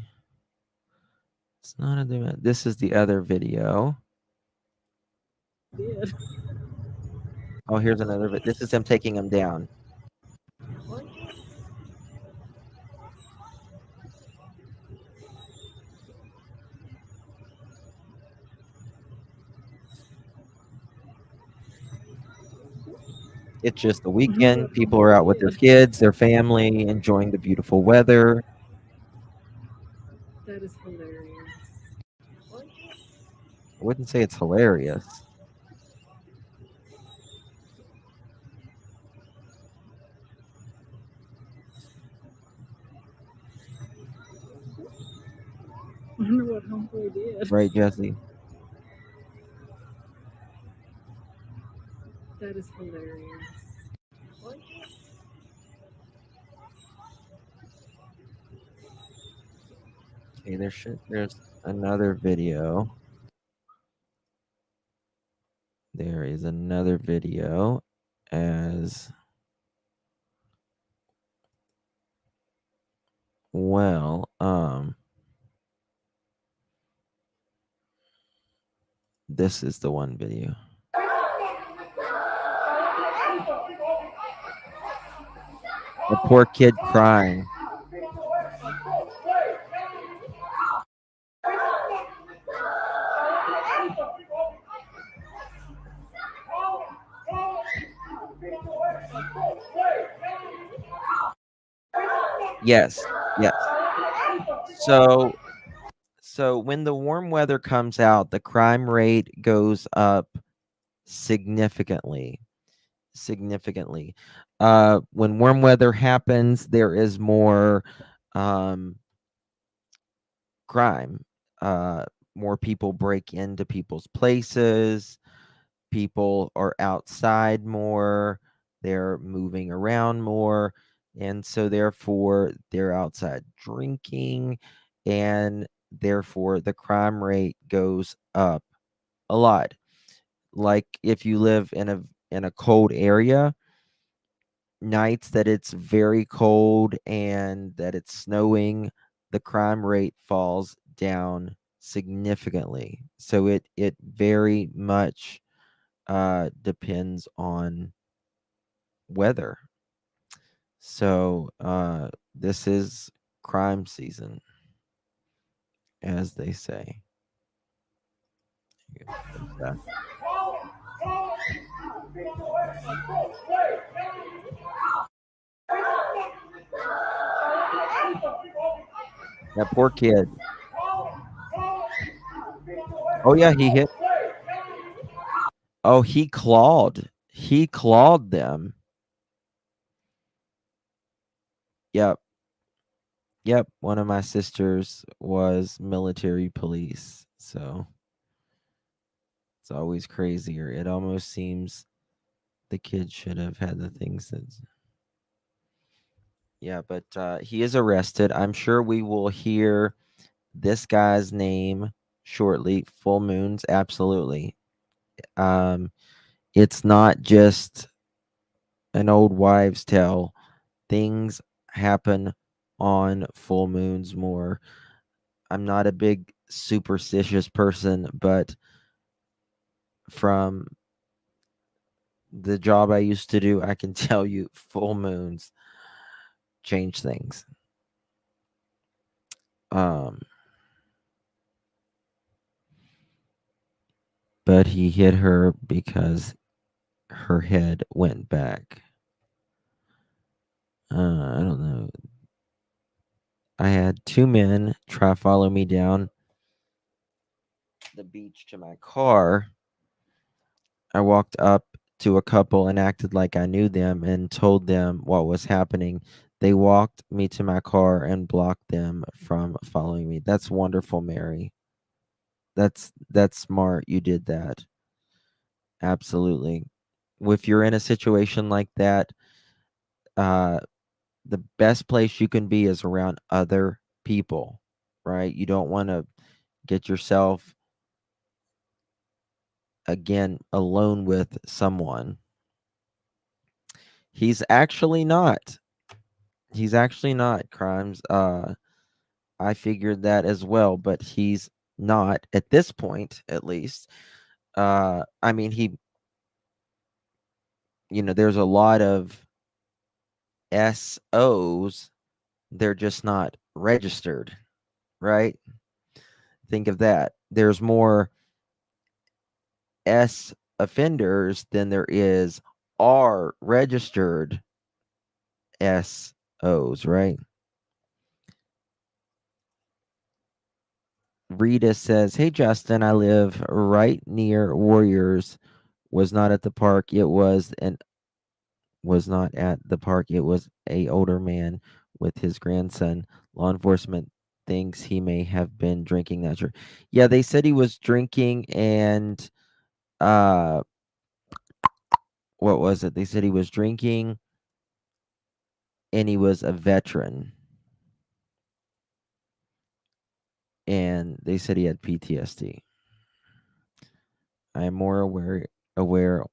It's not a demand. This is the other video. Oh, here's another. This is him taking him down. It's just the weekend. People are out with their kids, their family, enjoying the beautiful weather. That is hilarious. I wouldn't say it's hilarious. I wonder what Homeboy did. Right, Jesse? That is hilarious. Okay, there's another video. There is another video as well. This is the one video. The poor kid crying. Yes, yes. So when the warm weather comes out, the crime rate goes up significantly. When warm weather happens, there is more crime. More people break into people's places. People are outside more. They're moving around more. And so, therefore, they're outside drinking. And therefore, the crime rate goes up a lot. Like if you live in a cold area, nights that it's very cold and that it's snowing, the crime rate falls down significantly. So it very much depends on weather. So this is crime season, as they say. That poor kid. Oh yeah, he hit. Oh, he clawed. He clawed them. Yep. Yep. One of my sisters was military police. So it's always crazier. It almost seems the kid should have had the things that. Yeah, but he is arrested. I'm sure we will hear this guy's name shortly. Full moons, absolutely. It's not just an old wives' tale. Things happen on full moons more. I'm not a big superstitious person, but from the job I used to do, I can tell you full moons change things. But he hit her because her head went back. I don't know. I had two men try to follow me down the beach to my car. I walked up to a couple and acted like I knew them and told them what was happening. They walked me to my car and blocked them from following me. That's wonderful, Mary. That's smart. You did that. Absolutely. If you're in a situation like that, the best place you can be is around other people, right? You don't want to get yourself again alone with someone. He's actually not. He's actually not crimes. I figured that as well, but he's not at this point, at least. I mean, there's a lot of SOs. They're just not registered, right? Think of that. There's more S offenders than there is R registered SOs, right? Rita says, "Hey Justin, I live right near Warriors. Was not at the park. It was not at the park. It was a older man with his grandson. Law enforcement thinks he may have been drinking that year." Yeah, they said he was drinking and what was it? They said he was drinking and he was a veteran. And they said he had PTSD. I am more aware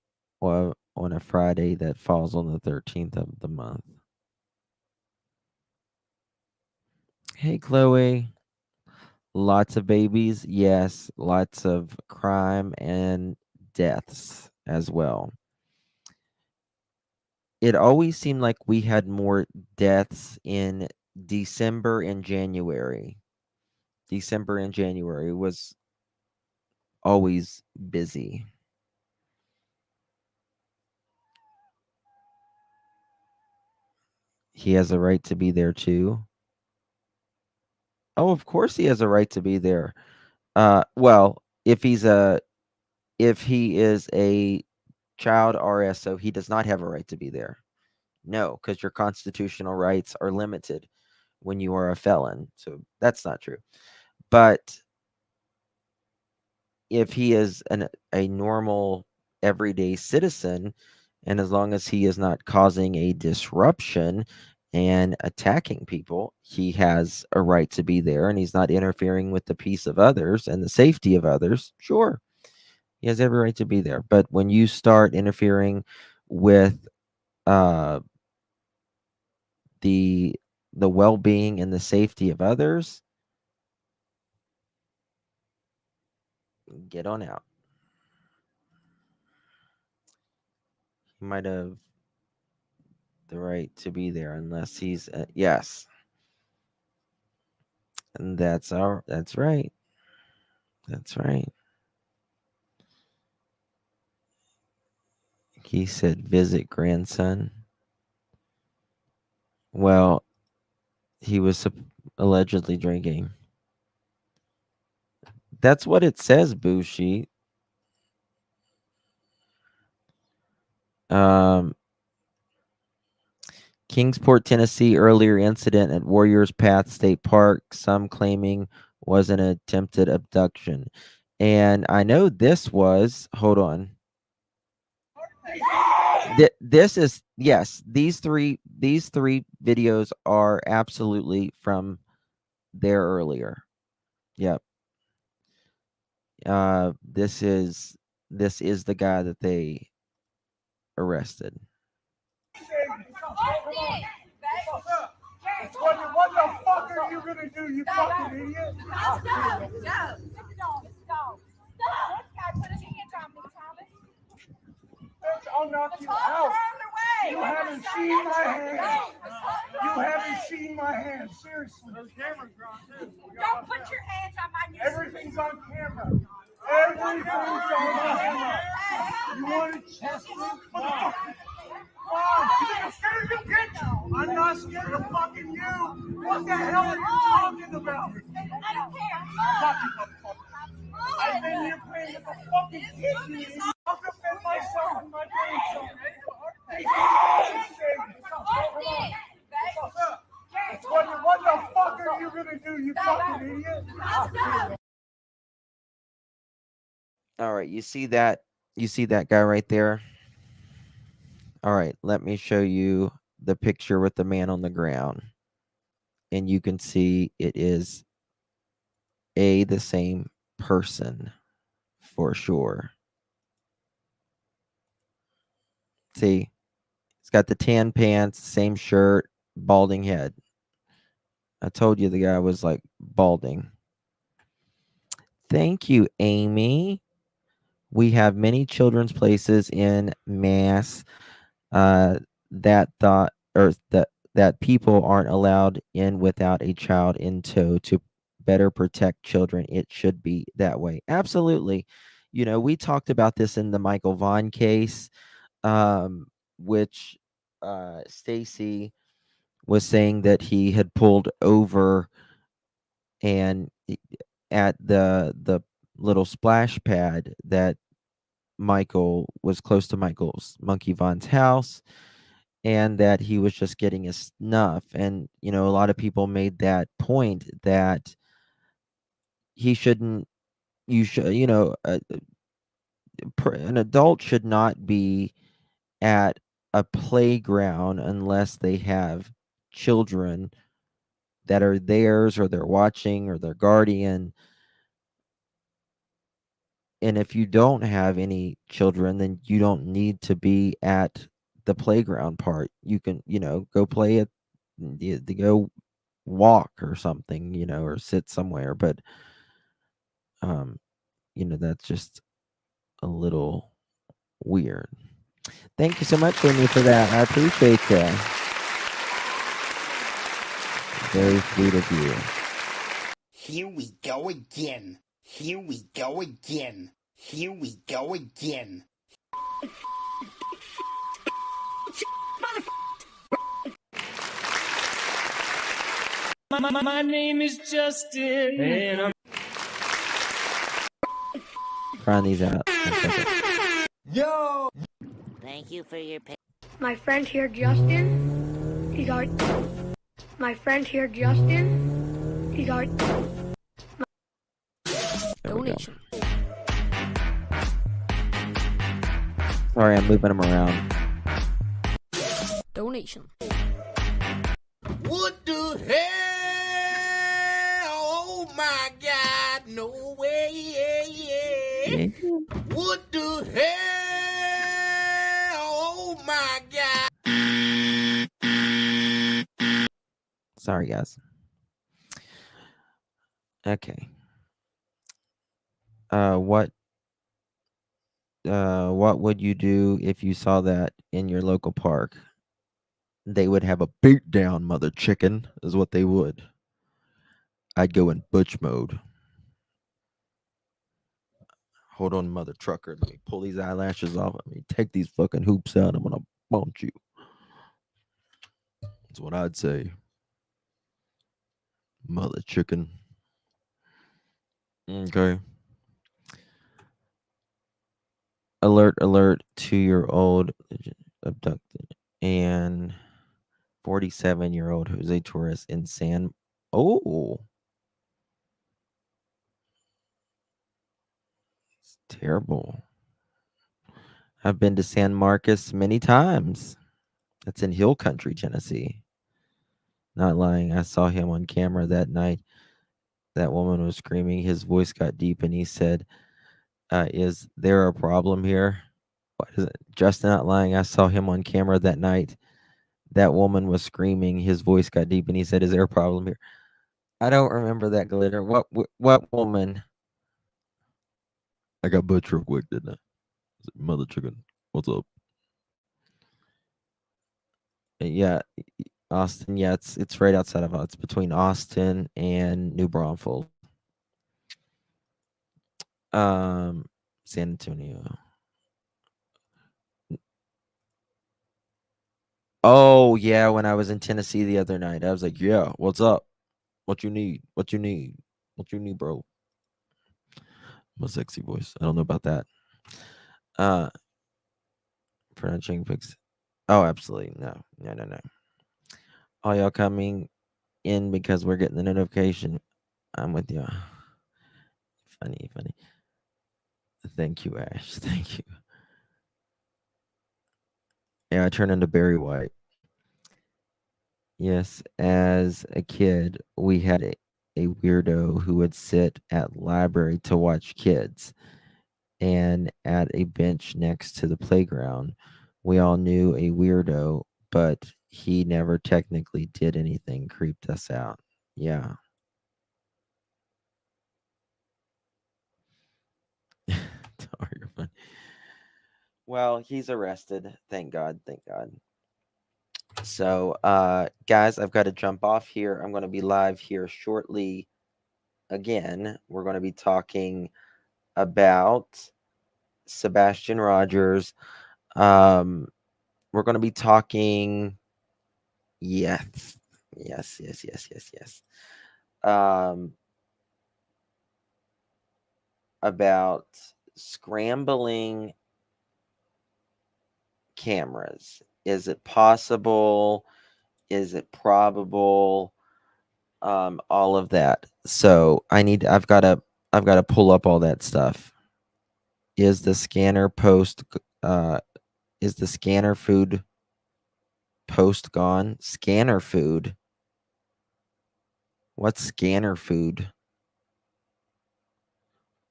on a Friday that falls on the 13th of the month. Hey, Chloe. Lots of babies, yes. Lots of crime and deaths as well. It always seemed like we had more deaths in December and January. December and January was always busy. He has a right to be there too. Oh, of course he has a right to be there. Well, if he is a child RSO, he does not have a right to be there. No, because your constitutional rights are limited when you are a felon. So that's not true. But if he is a normal everyday citizen, and as long as he is not causing a disruption and attacking people, he has a right to be there, and he's not interfering with the peace of others and the safety of others. Sure, he has every right to be there. But when you start interfering with uh, the well-being and the safety of others, get on out. He might have the right to be there unless he's yes. And that's right. That's right. He said visit grandson. Well, he was allegedly drinking. That's what it says, Bushi. Kingsport, Tennessee, earlier incident at Warriors Path State Park, some claiming was an attempted abduction. And I know this was, hold on. This is, yes, these three videos are absolutely from there earlier. Yep. This is the guy that they arrested. What the fuck are you gonna do, you fucking idiot? Let's go. Go. Let's go. Stop. This guy put his hands on me, Thomas. Bitch, I'll knock you out. You haven't seen my hands. You haven't seen my hands. Seriously. Those cameras are on too. Don't put your hands on my new. Everything's on camera. Everything's on camera. You want to test me? Fine. Fine. You're scared of you, bitch. I'm not scared of fucking you. What the hell are you talking about? I don't care. I've been here playing with the fucking kids. I'll defend myself and my grandson. What the fuck are you gonna do, you fucking idiot? All right, you see that guy right there? All right, let me show you the picture with the man on the ground. And you can see it is the same person for sure. See, he's got the tan pants, same shirt, balding head. I told you the guy was like balding. Thank you, Amy. We have many children's places in Mass that people aren't allowed in without a child in tow to better protect children. It should be that way. Absolutely. You know, we talked about this in the Michael Vaughn case, which Stacy was saying that he had pulled over and at the little splash pad that Michael was close to Michael's Monkey Vaughn's house, and that he was just getting a snuff. And you know, a lot of people made that point that he shouldn't. You should, you know, an adult should not be at a playground unless they have children that are theirs or they're watching or their guardian. And if you don't have any children, then you don't need to be at the playground part. You can, go play at go walk or something, or sit somewhere. But that's just a little weird. Thank you so much, Amy, for that. I appreciate that. Very sweet of you. Here we go again. Here we go again. Here we go again. My name is Justin, and I'm Trying these out. One second. yo. Thank you for your pay. My friend here, Justin, he's our. My friend here, Justin, he's our. There we go. Donation. Sorry, I'm moving them around. Donation. What the hell? Oh my God, no way. Yeah. What the hell? Oh my God. Sorry, guys. Okay. What would you do if you saw that in your local park? They would have a beat down, mother chicken, is what they would. I'd go in butch mode. Hold on, mother trucker. Let me pull these eyelashes off. Let me take these fucking hoops out. I'm gonna bounce you. That's what I'd say. Mother chicken. Okay. Alert, alert, 2-year-old abducted and 47-year-old Jose Torres in San. Oh, it's terrible. I've been to San Marcos many times. That's in Hill Country, Tennessee. Not lying. I saw him on camera that night. That woman was screaming. His voice got deep and he said, is there a problem here? What is it? Just not lying. I saw him on camera that night. That woman was screaming. His voice got deep and he said, is there a problem here? I don't remember that, Glitter. What woman? I got butch real quick, didn't I? Mother chicken. What's up? Yeah, Austin. Yeah, it's right outside of it's between Austin and New Braunfels. San Antonio. Oh yeah, when I was in Tennessee the other night, I was like, yeah, what's up? What you need? What you need? What you need, bro? My sexy voice. I don't know about that. Pronouncing fix. Oh, absolutely. No. All y'all coming in because we're getting the notification. I'm with you. Funny. Thank you, Ash. Thank you. Yeah, I turned into Barry White. Yes, as a kid, we had a weirdo who would sit at library to watch kids. And at a bench next to the playground, we all knew a weirdo, but he never technically did anything, creeped us out. Yeah. You're fine. Well, he's arrested. Thank God. So, guys, I've got to jump off here. I'm going to be live here shortly again. We're going to be talking about Sebastian Rogers. We're going to be talking. Yes. About scrambling cameras. Is it possible? Is it probable? All of that. So I've got to pull up all that stuff. Is the scanner food post gone? Scanner food. What's scanner food?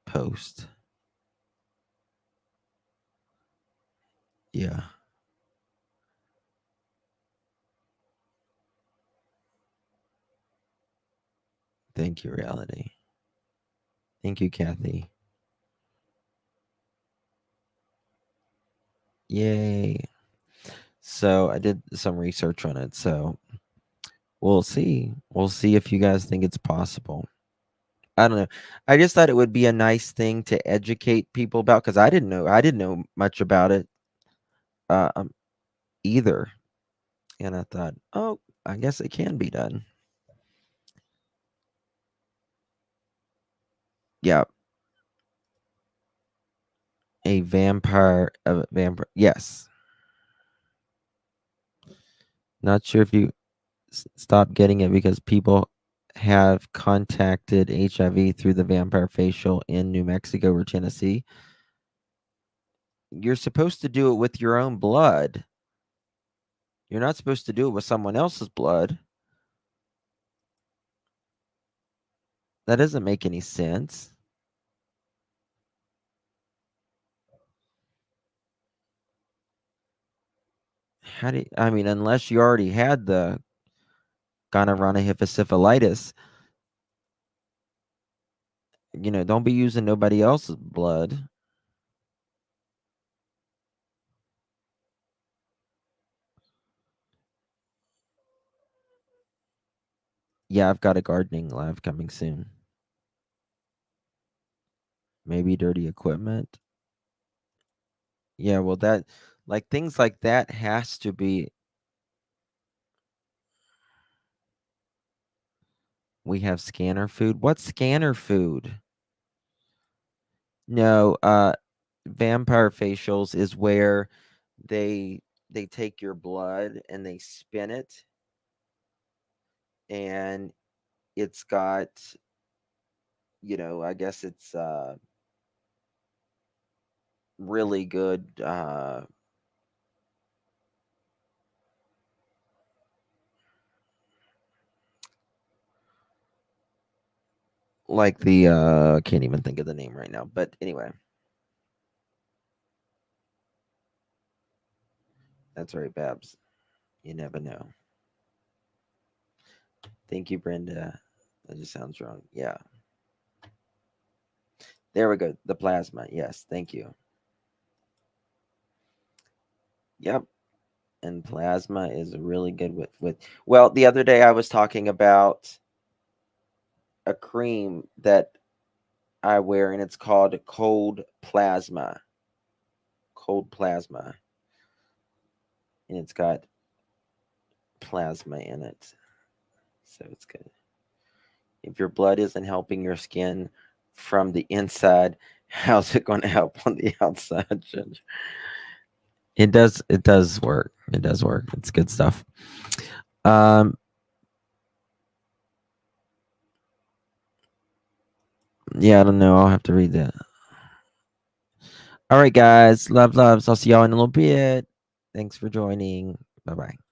Post. Yeah. Thank you, reality. Thank you, Kathy. Yay. So I did some research on it. So we'll see. We'll see if you guys think it's possible. I don't know. I just thought it would be a nice thing to educate people about because I didn't know much about it um, either. And I thought, oh, I guess it can be done. Yeah. A vampire. Yes. Not sure if you stop getting it because people have contacted HIV through the vampire facial in New Mexico or Tennessee. You're supposed to do it with your own blood. You're not supposed to do it with someone else's blood. That doesn't make any sense. How do you, I mean, unless you already had the gonorrhea, don't be using nobody else's blood. Yeah, I've got a gardening live coming soon. Maybe dirty equipment. Yeah, well, things like that has to be. We have scanner food. What's scanner food? No, vampire facials is where they take your blood and they spin it, and it's got, I guess it's really good like the can't even think of the name right now, but anyway. That's right, Babs. You never know. Thank you, Brenda. That just sounds wrong. Yeah. There we go. The plasma. Yes, thank you. Yep. And plasma is really good with well, the other day I was talking about a cream that I wear and it's called cold plasma. Cold plasma. And it's got plasma in it. So it's good. If your blood isn't helping your skin from the inside, how's it going to help on the outside? It does work. It does work. It's good stuff. Yeah, I don't know. I'll have to read that. All right, guys. Love, loves. I'll see y'all in a little bit. Thanks for joining. Bye-bye.